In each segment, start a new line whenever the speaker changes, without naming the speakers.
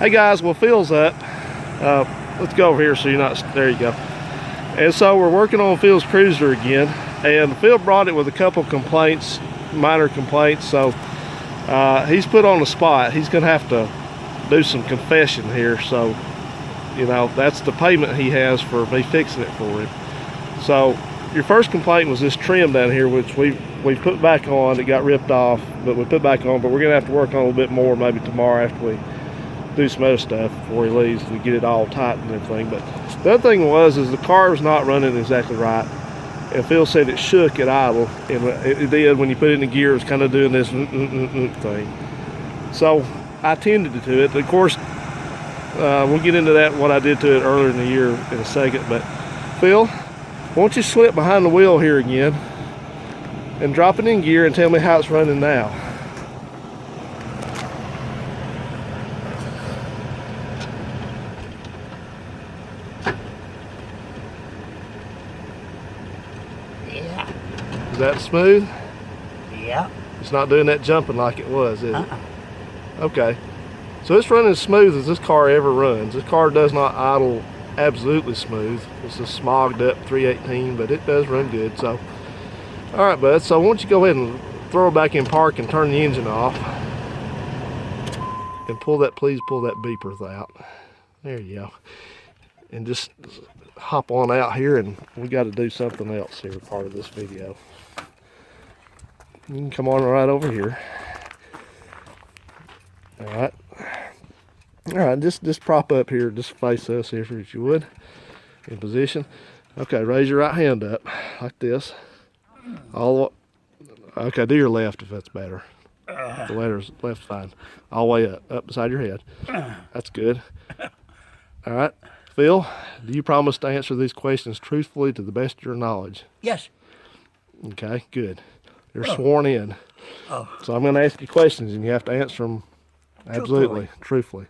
Hey guys, well Phil's up. Let's go over here so you're not, there you go. And so we're working on Phil's Cruiser again, and Phil brought it with a couple complaints, minor complaints, so he's put on the spot. He's gonna have to do some confession here, so you know, that's the payment he has for me fixing it for him. So your first complaint was this trim down here, which we put back on. It got ripped off, but we put back on, but we're gonna have to work on a little bit more maybe tomorrow after we do some other stuff before he leaves to get it all tight and everything. But the other thing was the car was not running exactly right, and Phil said it shook at idle, and it did when you put it in the gear. It was kind of doing this thing. So I tended to it. Of course, we'll get into that, what I did to it earlier in the year in a second. But Phil, why don't you slip behind the wheel here again and drop it in gear and tell me how it's running now.
Yeah.
Is that smooth?
Yeah.
It's not doing that jumping like it was, is it? Okay. So it's running as smooth as this car ever runs. This car does not idle absolutely smooth. It's a smogged up 318, but it does run good. So, all right, bud. So why don't you go ahead and throw it back in park and turn the engine off, and please pull that beeper out. There you go. And just hop on out here, and we got to do something else here, part of this video. You can come on right over here. All right. All right, just prop up here, just face us here if you would, in position. Okay, raise your right hand up like this. Okay, do your left if that's better. The letter's left fine. All the way up beside your head. That's good. All right, Phil, do you promise to answer these questions truthfully to the best of your knowledge?
Yes.
Okay, good. You're sworn in. So I'm going to ask you questions, and you have to answer them absolutely, truthfully.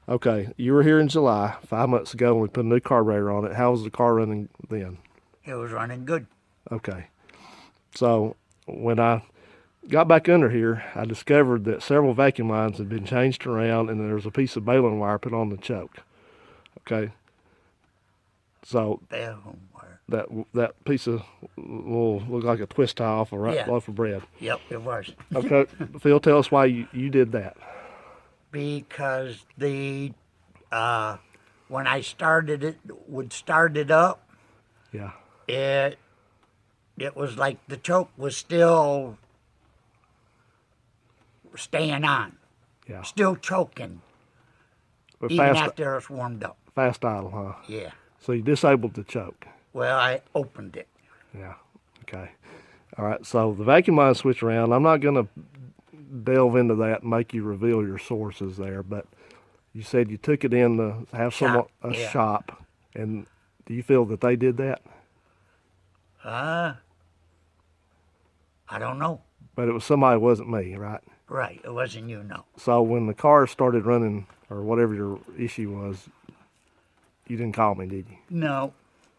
Okay, you were here in July, 5 months ago, and we put a new carburetor on it. How was the car running then?
It was running good.
Okay. So when I got back under here, I discovered that several vacuum lines had been changed around, and there was a piece of baling wire put on the choke. Okay. So
Baling wire.
that piece of looked like a twist tie off a loaf of bread.
Yep, it was.
Okay, Phil, tell us why you did that.
Because when I started it, would start it up,
Yeah.
it was like the choke was still staying on.
Yeah.
Still choking.
But
even after it's warmed up.
Fast idle, huh?
Yeah.
So you disabled the choke.
Well, I opened it.
Yeah. Okay. All right. So the vacuum line switch around. I'm not going to delve into that and make you reveal your sources there, but you said you took it in to have a shop, and do you feel that they did that?
I don't know.
But it was somebody, it wasn't me, right?
Right, it wasn't you, no.
So when the car started running, or whatever your issue was, you didn't call me, did you?
No,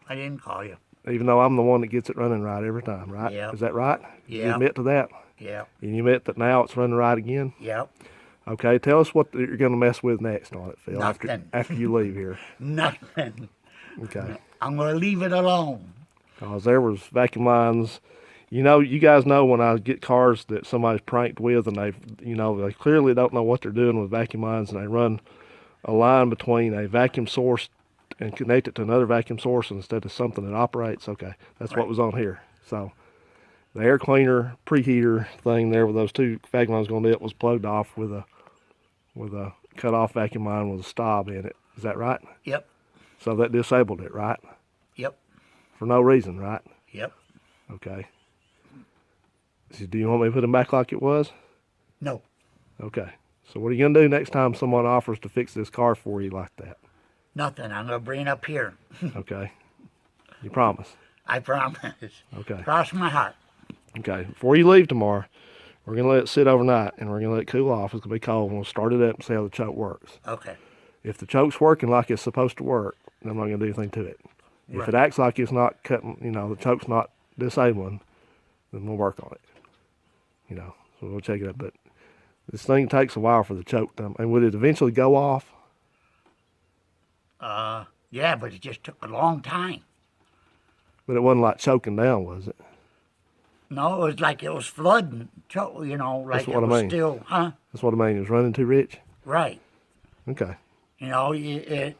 I didn't call you.
Even though I'm the one that gets it running right every time, right?
Yep.
Is that right?
Yeah.
You admit to that?
Yeah.
And you admit that now it's running right again?
Yep.
Okay, tell us what you're going to mess with next on it, Phil,
Nothing.
after you leave here.
Nothing.
Okay.
I'm going to leave it alone.
Because there was vacuum lines. You know, you guys know when I get cars that somebody's pranked with, and they clearly don't know what they're doing with vacuum lines, and they run a line between a vacuum source and connect it to another vacuum source instead of something that operates. Okay, that's what was on here. So the air cleaner preheater thing there with those two vacuum lines going to it was plugged off with a cut off vacuum line with a stop in it. Is that right?
Yep.
So that disabled it, right?
Yep.
For no reason, right?
Yep.
Okay. So do you want me to put them back like it was?
No.
Okay. So what are you going to do next time someone offers to fix this car for you like that?
Nothing. I'm going to bring it up here.
Okay. You promise?
I promise.
Okay.
Cross my heart.
Okay. Before you leave tomorrow, we're going to let it sit overnight, and we're going to let it cool off. It's going to be cold, and we'll start it up and see how the choke works.
Okay.
If the choke's working like it's supposed to work, then I'm not going to do anything to it. If
Right.
it acts like it's not cutting, the choke's not disabling, then we'll work on it. So we'll check it out. But this thing takes a while for the choke to, and would it eventually go off?
Yeah, but it just took a long time.
But it wasn't like choking down, was it?
No, it was like it was flooding. You know, like
That's what
it
I
was
mean.
still, huh?
That's what I mean. It was running too rich.
Right.
Okay.
You know, it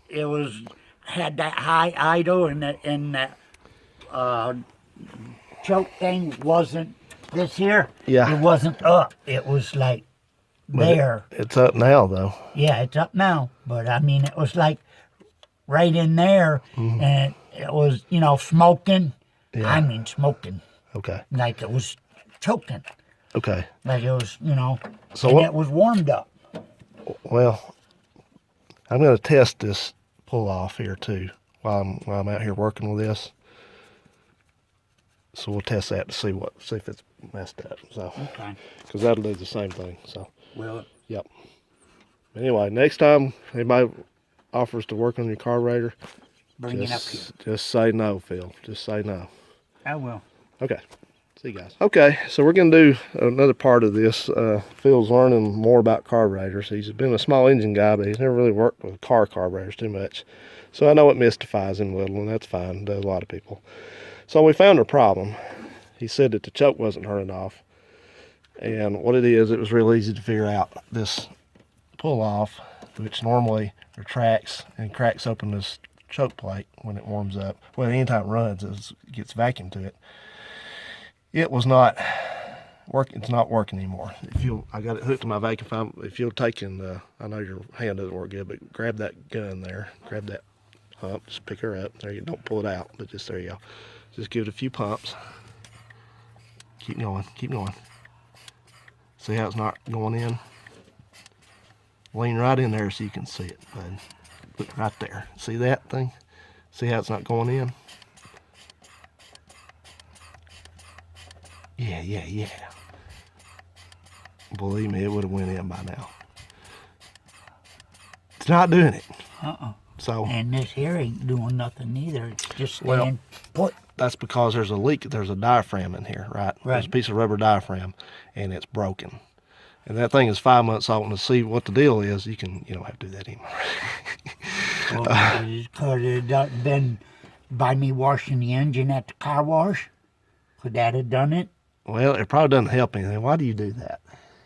was had that high idle, and that uh, choke thing wasn't this here.
Yeah.
It wasn't up. It was like
But
there.
it's up now, though.
Yeah, it's up now. But I mean, it was like right in there, and it was, you know, smoking.
Yeah.
I mean, smoking.
Okay.
Like it was choking.
Okay.
Like it was, you know,
So
and
what?
it was warmed up.
Well, I'm going to test this pull off here too while I'm out here working with this. So we'll test that to see if it's messed up. So,
Okay.
because that'll do the same thing. So,
Well,
yep. Anyway, next time anybody offers to work on your carburetor,
bring it up here.
just say no, Phil. Just say no.
I will.
Okay. See you guys. Okay, so we're going to do another part of this. Phil's learning more about carburetors. He's been a small engine guy, but he's never really worked with car carburetors too much. So I know it mystifies him a little, and that's fine. It does a lot of people. So we found a problem. He said that the choke wasn't turning off. And what it is, it was real easy to figure out. This pull off, which normally retracts and cracks open this choke plate when it warms up. Well, anytime it runs, it gets vacuum to it. It was not working. It's not working anymore. I got it hooked to my vacuum pump. If you'll take and, I know your hand doesn't work good, but grab that gun there, grab that pump, just pick her up. There you don't pull it out, but just there you go. Just give it a few pumps. Keep going, keep going. See how it's not going in? Lean right in there so you can see it, bud. Look right there. See that thing? See how it's not going in? Yeah. Believe me, it would have went in by now. It's not doing it. So
And this here ain't doing nothing either. It's just staying put.
that's because there's a leak. There's a diaphragm in here, right? There's a piece of rubber diaphragm, and it's broken. And that thing is 5 months old. And to see what the deal is, you don't have to do that anymore.
Because it done been by me washing the engine at the car wash. Could that have done it?
Well, it probably doesn't help anything. Why do you do that?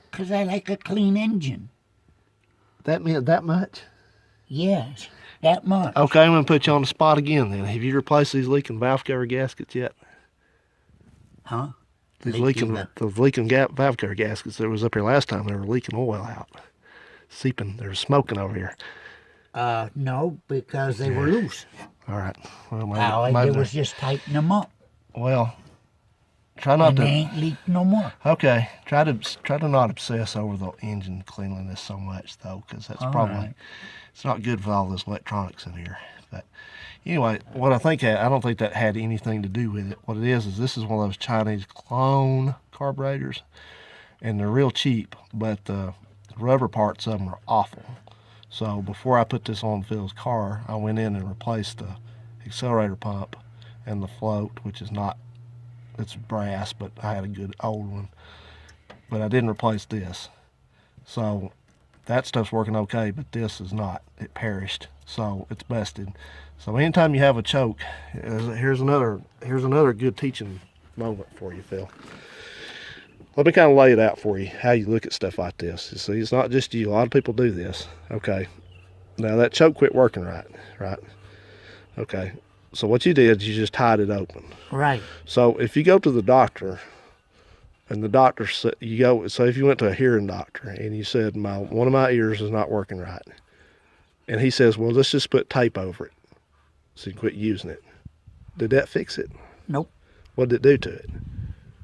Because I like a clean engine.
That meant that much?
Yes, that much.
Okay, I'm going to put you on the spot again then. Have you replaced these leaking valve cover gaskets yet?
Huh?
Those leaking valve cover gaskets that was up here last time, they were leaking oil out. Seeping. They were smoking over here.
No, because they were loose.
All right. Well,
All I did was just tighten them up.
Well, try not
And
to.
they ain't leaked no more.
Okay, try to not obsess over the engine cleanliness so much though, because that's probably it's not good for all this electronics in here. But anyway, I don't think that had anything to do with it. What it is this is one of those Chinese clone carburetors, and they're real cheap, but the rubber parts of them are awful. So before I put this on Phil's car, I went in and replaced the accelerator pump and the float, which is not. It's brass, but I had a good old one. But I didn't replace this. So that stuff's working okay, but this is not. It perished, so it's busted. So anytime you have a choke, here's another good teaching moment for you, Phil. Let me kind of lay it out for you, how you look at stuff like this. You see, it's not just you. A lot of people do this. Okay. Now that choke quit working right? Okay. So what you did is you just tied it open.
Right.
So if you go to the doctor, and the doctor said, if you went to a hearing doctor and you said, one of my ears is not working right, and he says, well, let's just put tape over it so you quit using it. Did that fix it?
Nope.
What did it do to it?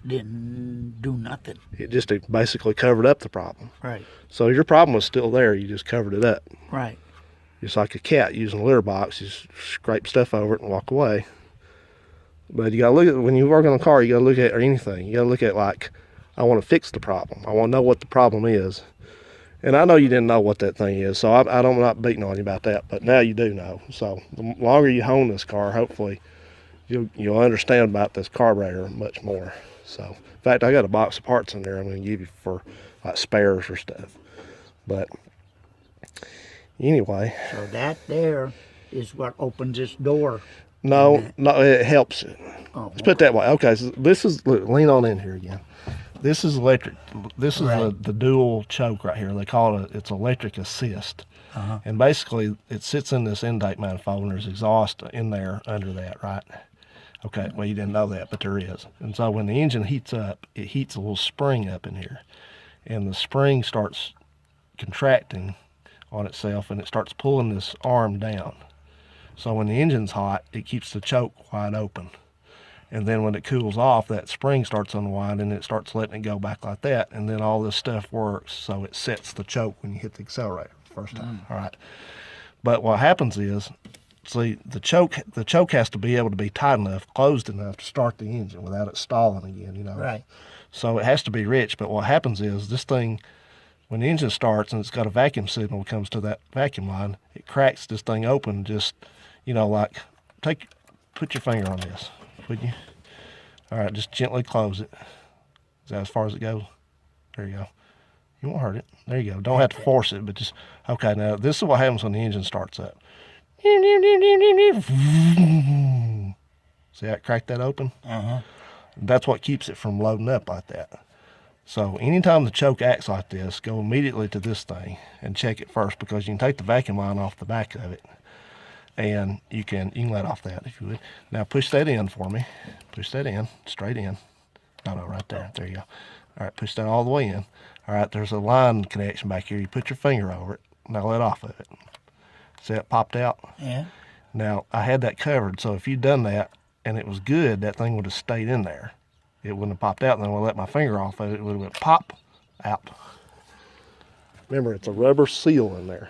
Didn't do nothing.
It just basically covered up the problem.
Right.
So your problem was still there. You just covered it up.
Right.
It's like a cat using a litter box. You scrape stuff over it and walk away. But you got to look at, when you work on a car, you got to look at, or anything, you got to look at like, I want to fix the problem. I want to know what the problem is. And I know you didn't know what that thing is, so I'm not beating on you about that, but now you do know. So the longer you hone this car, hopefully you'll understand about this carburetor much more. So in fact, I got a box of parts in there I'm going to give you for like spares or stuff. But Anyway.
So that there is what opens this door.
No, it helps it.
Oh,
Let's put it that way. Okay, so this is, look, lean on in here again. This is electric. This is
Right.
the dual choke right here. They call it, it's electric assist. And basically, it sits in this intake manifold, and there's exhaust in there under that, right? Okay, well, you didn't know that, but there is. And so when the engine heats up, it heats a little spring up in here. And the spring starts contracting on itself, and it starts pulling this arm down. So when the engine's hot, it keeps the choke wide open. And then when it cools off, that spring starts unwinding, and it starts letting it go back like that. And then all this stuff works, so it sets the choke when you hit the accelerator the first time. All right. But what happens is, see, the choke has to be able to be tight enough, closed enough to start the engine without it stalling again, you know.
Right.
So it has to be rich. But what happens is, this thing, when the engine starts and it's got a vacuum signal that comes to that vacuum line, it cracks this thing open just, you know, like, put your finger on this, would you? All right, just gently close it. Is that as far as it goes? There you go. You won't hurt it. There you go. Don't have to force it, but just, okay, now this is what happens when the engine starts up. See how it cracked that open? That's what keeps it from loading up like that. So anytime the choke acts like this, go immediately to this thing and check it first, because you can take the vacuum line off the back of it, and you can let off that if you would. Now push that in for me. Push that in, straight in. No, right there. There you go. All right, push that all the way in. All right, there's a line connection back here. You put your finger over it. Now let off of it. See it popped out?
Yeah.
Now, I had that covered, so if you'd done that and it was good, that thing would have stayed in there. It wouldn't have popped out, and then when I let my finger off of it, it would have went pop out. Remember, it's a rubber seal in there.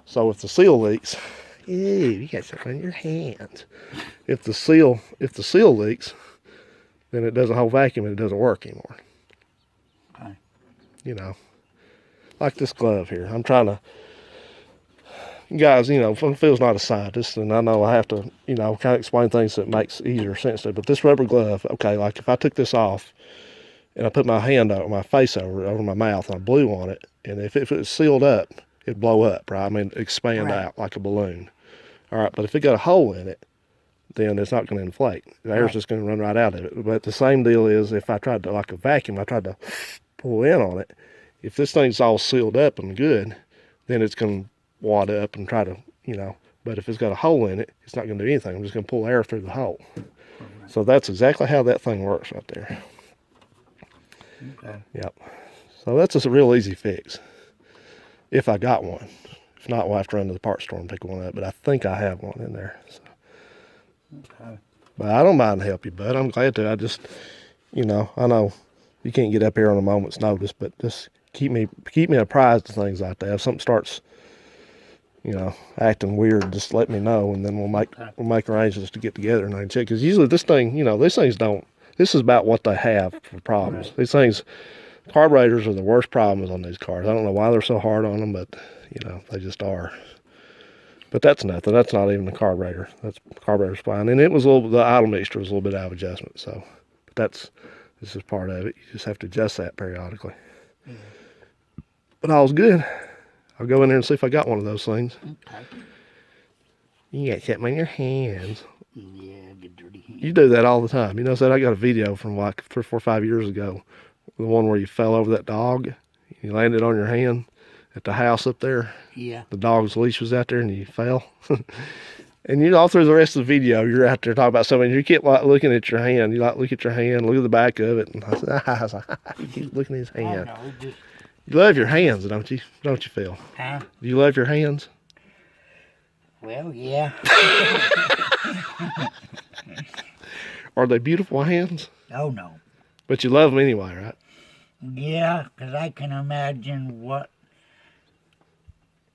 So if the seal leaks, ew, you got something on your hands. If the seal leaks, then it doesn't hold vacuum and it doesn't work anymore.
Okay.
You know, like this glove here. I'm trying to, guys, you know, Phil's not a scientist, and I know I have to, you know, kind of explain things that makes easier sense to. But this rubber glove, okay, like if I took this off and I put my hand over my face over my mouth and I blew on it, and if it was sealed up, it'd blow up, right? I mean, expand out like a balloon. All right, but if it got a hole in it, then it's not going to inflate. The air's just going to run right out of it. But the same deal is if I tried to, like a vacuum, I tried to pull in on it. If this thing's all sealed up and good, then it's going to wad up and try to, you know. But if it's got a hole in it, it's not going to do anything. I'm just going to pull air through the hole. So that's exactly how that thing works right there.
Okay.
Yep. So that's just a real easy fix. If I got one. If not, we'll have to run to the parts store and pick one up. But I think I have one in there. So.
Okay.
But I don't mind to help you, bud. I'm glad to. I just, you know, I know you can't get up here on a moment's notice, but just keep me apprised of things like that. If something starts, you know, acting weird, just let me know, and then we'll make arrangements to get together and I can check. Because usually this thing, you know, these things don't. This is about what they have for problems. Right. These things, carburetors are the worst problems on these cars. I don't know why they're so hard on them, but you know, they just are. But that's nothing. That's not even the carburetor. That's carburetor's fine. And it was the idle mixture was a little bit out of adjustment. So, but this is part of it. You just have to adjust that periodically. Yeah. But all's good. I'll go in there and see if I got one of those things.
Okay.
You got something on your hands.
Yeah, get dirty hands.
You do that all the time. You know, I got a video from like 3, 4, 5 years ago. The one where you fell over that dog. You landed on your hand at the house up there.
Yeah. The
dog's leash was out there and you fell. And you all through the rest of the video, you're out there talking about something. You keep like looking at your hand. You like look at your hand, look at the back of it. And I was like, you keep looking at his hand.
Oh, no, just...
You love your hands, don't you? Don't you, Phil?
Huh?
Do you love your hands?
Well, yeah.
Are they beautiful hands?
Oh, no.
But you love them anyway, right?
Yeah, because I can imagine what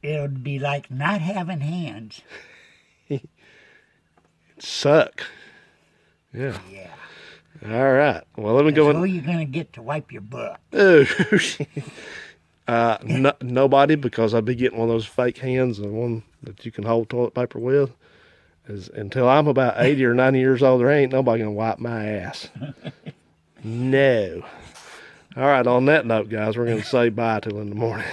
it would be like not having hands.
Suck. Yeah.
Yeah.
All right. Well, let me go in.
Who are you going to get to wipe your butt?
Oh, nobody, because I'll be getting one of those fake hands, the one that you can hold toilet paper with. Until I'm about 80 or 90 years old, there ain't nobody going to wipe my ass. No. All right, on that note, guys, we're going to say bye till in the morning.